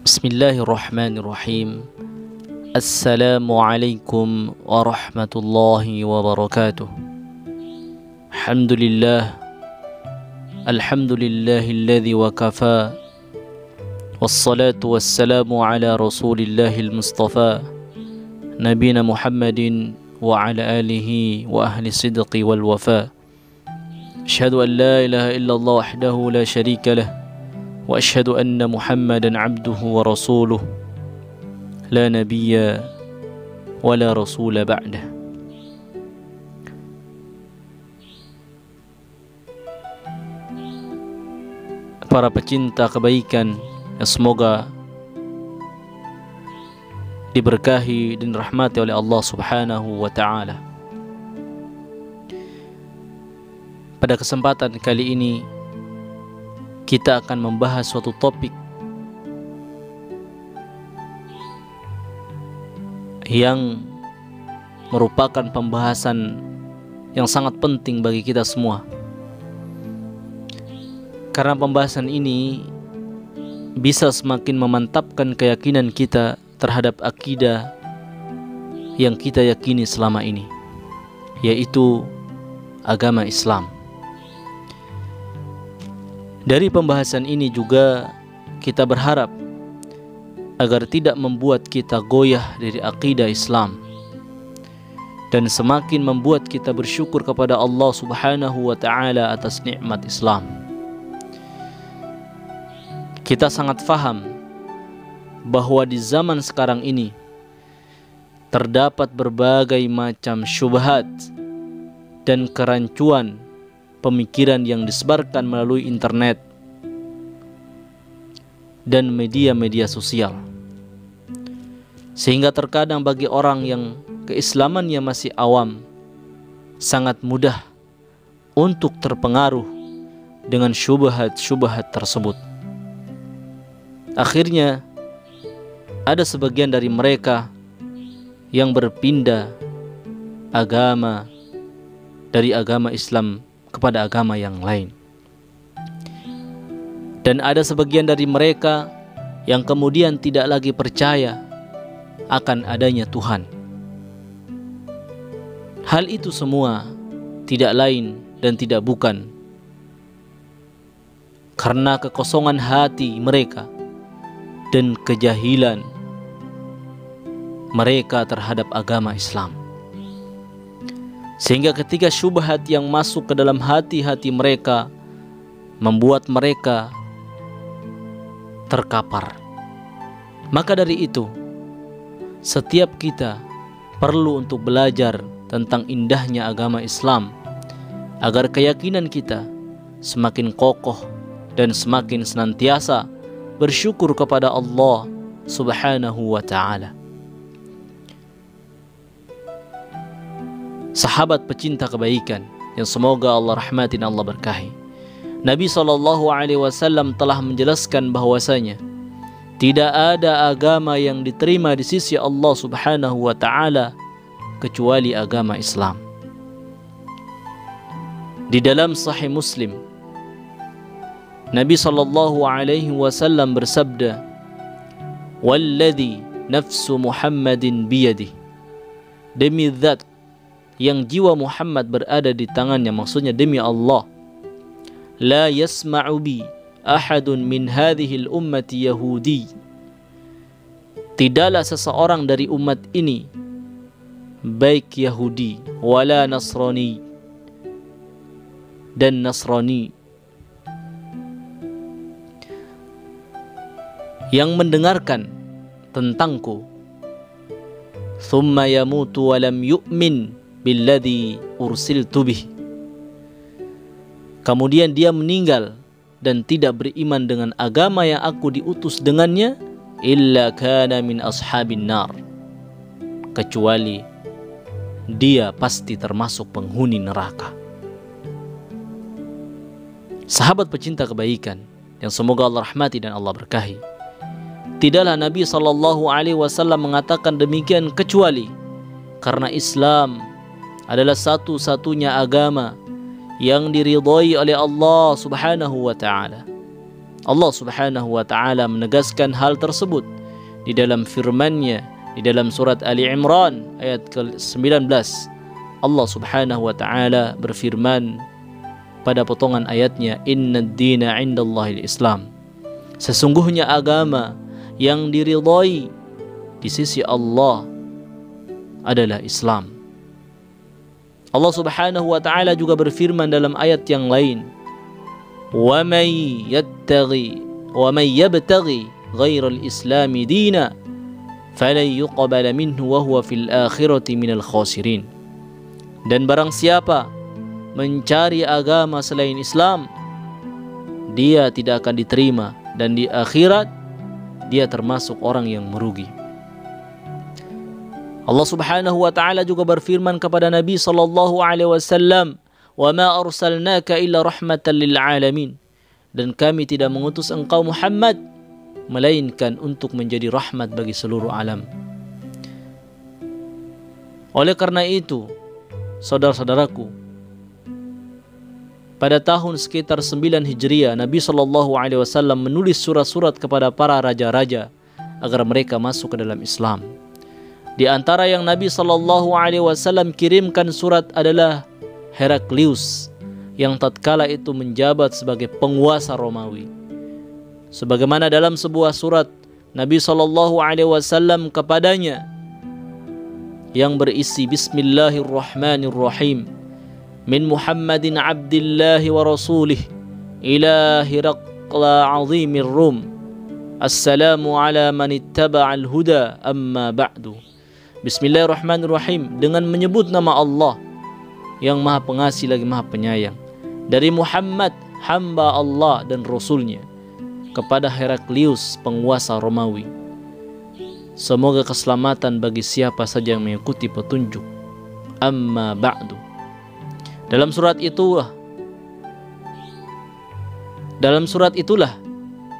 Bismillahirrahmanirrahim. Assalamualaikum warahmatullahi wabarakatuh. Alhamdulillahilladzi wa kafa. Wassalatu wassalamu ala rasulillahil mustafa Nabina Muhammadin wa ala alihi wa ahli sidqi wal wafa. Asyhadu an la ilaha illallah wahdahu la syarika lah, wa asyhadu anna Muhammadan abduhu wa rasuluh, la nabiyya wa la rasula ba'dah. Para pecinta kebaikan yang semoga diberkahi dan dirahmati oleh Allah Subhanahu wa ta'ala. Pada kesempatan kali ini kita akan membahas suatu topik yang merupakan pembahasan yang sangat penting bagi kita semua. Karena pembahasan ini bisa semakin memantapkan keyakinan kita terhadap akidah yang kita yakini selama ini, yaitu agama Islam. Dari pembahasan ini juga kita berharap agar tidak membuat kita goyah dari akidah Islam dan semakin membuat kita bersyukur kepada Allah Subhanahu wa ta'ala atas nikmat Islam. Kita sangat faham bahwa di zaman sekarang ini terdapat berbagai macam syubhat dan kerancuan pemikiran yang disebarkan melalui internet dan media-media sosial, sehingga terkadang bagi orang yang keislamannya masih awam sangat mudah untuk terpengaruh dengan syubhat-syubhat tersebut. Akhirnya ada sebagian dari mereka yang berpindah agama dari agama Islam kepada agama yang lain. Dan ada sebagian dari mereka yang kemudian tidak lagi percaya akan adanya Tuhan. Hal itu semua tidak lain dan tidak bukan karena kekosongan hati mereka dan kejahilan mereka terhadap agama Islam. Sehingga ketika syubhat yang masuk ke dalam hati-hati mereka membuat mereka terkapar. Maka dari itu, setiap kita perlu untuk belajar tentang indahnya agama Islam agar keyakinan kita semakin kokoh dan semakin senantiasa bersyukur kepada Allah Subhanahu wa ta'ala. Sahabat pecinta kebaikan yang semoga Allah rahmati dan Allah berkahi, Nabi SAW telah menjelaskan bahwasanya tidak ada agama yang diterima di sisi Allah Subhanahu wa ta'ala kecuali agama Islam. Di dalam Sahih Muslim, Nabi SAW bersabda, "Walladhi nafsu Muhammadin biyadih." Demi zat yang jiwa Muhammad berada di tangannya, maksudnya demi Allah, la yasma'u bi ahadun min hadhil ummati yahudi. Tidaklah seseorang dari umat ini, baik Yahudi wala Nasrani dan Nasrani, yang mendengarkan tentangku thumma yamutu wa lam yu'min billadhi ursiltu bih, kemudian dia meninggal dan tidak beriman dengan agama yang aku diutus dengannya, illa kana min ashabin nar, kecuali dia pasti termasuk penghuni neraka. Sahabat pecinta kebaikan yang semoga Allah rahmati dan Allah berkahi, tidaklah Nabi SAW mengatakan demikian kecuali karena Islam adalah satu-satunya agama yang diridhai oleh Allah Subhanahu wa ta'ala. Allah Subhanahu wa taala menegaskan hal tersebut di dalam firman-Nya di dalam surat Ali Imran ayat ke-19. Allah Subhanahu wa taala berfirman pada potongan ayatnya, "Innad dina 'indallahil Islam." Sesungguhnya agama yang diridhai di sisi Allah adalah Islam. Allah Subhanahu wa taala juga berfirman dalam ayat yang lain, "Wa may yabtaghi ghairal islami dina falan yuqbala minhu wa huwa fil akhirati minal khasirin." Dan barang siapa mencari agama selain Islam, dia tidak akan diterima, dan di akhirat dia termasuk orang yang merugi. Allah Subhanahu wa taala juga berfirman kepada Nabi sallallahu alaihi wasallam, "Wa ma arsalnaka illa rahmatan lil alamin." Dan kami tidak mengutus engkau Muhammad melainkan untuk menjadi rahmat bagi seluruh alam. Oleh karena itu, saudara-saudaraku, pada tahun sekitar 9 Hijriah, Nabi sallallahu alaihi wasallam menulis surat-surat kepada para raja-raja agar mereka masuk ke dalam Islam. Di antara yang Nabi sallallahu alaihi wasallam kirimkan surat adalah Heraklius yang tatkala itu menjabat sebagai penguasa Romawi. Sebagaimana dalam sebuah surat Nabi sallallahu alaihi wasallam kepadanya yang berisi Bismillahirrahmanirrahim, "Min Muhammadin abdillahi wa rasulih ila Hiraqla azimir Rum. Assalamu ala man ittaba'al huda amma ba'du." Bismillahirrahmanirrahim, dengan menyebut nama Allah yang Maha Pengasih lagi Maha Penyayang, dari Muhammad hamba Allah dan Rasulnya, kepada Heraklius penguasa Romawi. Semoga keselamatan bagi siapa saja yang mengikuti petunjuk. Amma ba'du. Dalam surat itulah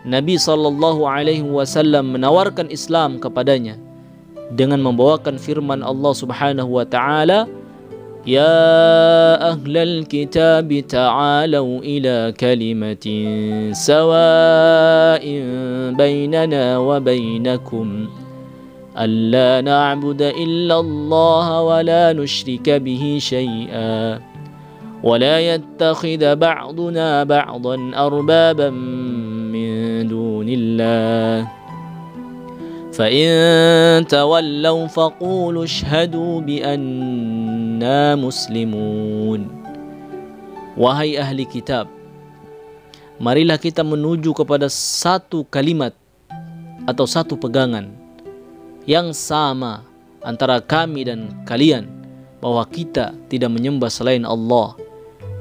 Nabi sallallahu alaihi wasallam menawarkan Islam kepadanya dengan membawakan firman Allah Subhanahu wa taala, "Ya ahlal kitab ta'alu ila kalimatin sawa'in bainana wa bainakum alla na'budu illa Allah wa la nusyrika bihi syai'a wa la yattakhidha ba'duna ba'dan arbaban min dunillah. فَإِن تَوَلَّوْا فَقُولُوا اشْهَدُوا بِأَنَّا مُسْلِمُونَ." Wahai ahli kitab, marilah kita menuju kepada satu kalimat atau satu pegangan yang sama antara kami dan kalian, bahwa kita tidak menyembah selain Allah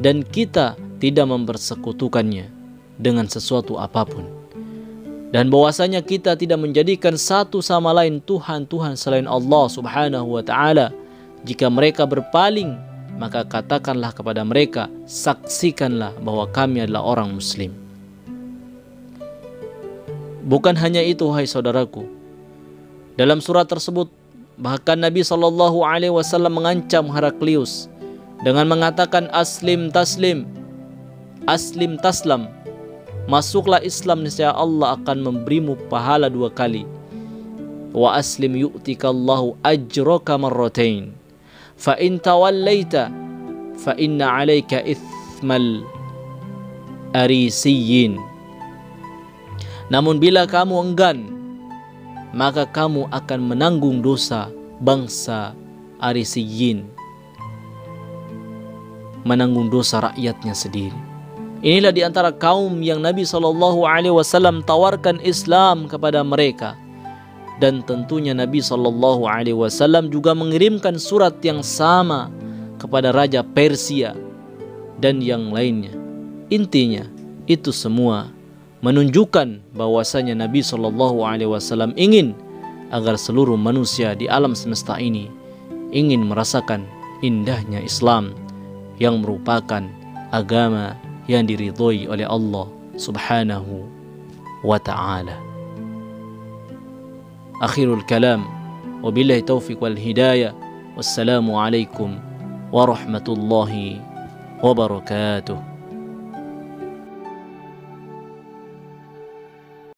dan kita tidak mempersekutukannya dengan sesuatu apapun, dan bahwasanya kita tidak menjadikan satu sama lain Tuhan-Tuhan selain Allah Subhanahu wa ta'ala. Jika mereka berpaling, maka katakanlah kepada mereka, saksikanlah bahwa kami adalah orang Muslim. Bukan hanya itu, hai saudaraku. Dalam surat tersebut, bahkan Nabi SAW mengancam Heraklius dengan mengatakan, "Aslim taslim, aslim taslam." Masuklah Islam, niscaya Allah akan memberimu pahala 2 kali. Wa aslim yu'tikallahu ajraka marratain. Fa in tawallaita fa inna 'alaika ithmal arisiyin. Namun bila kamu enggan, maka kamu akan menanggung dosa bangsa Arisiyin, menanggung dosa rakyatnya sendiri. Inilah di antara kaum yang Nabi SAW tawarkan Islam kepada mereka. Dan tentunya Nabi SAW juga mengirimkan surat yang sama kepada Raja Persia dan yang lainnya. Intinya, itu semua menunjukkan bahwasanya Nabi SAW ingin agar seluruh manusia di alam semesta ini ingin merasakan indahnya Islam yang merupakan agama yang diridhoi oleh Allah Subhanahu wa ta'ala. Akhirul kalam, wabillahi taufiq wal hidayah. Wassalamu alaikum warahmatullahi wabarakatuh.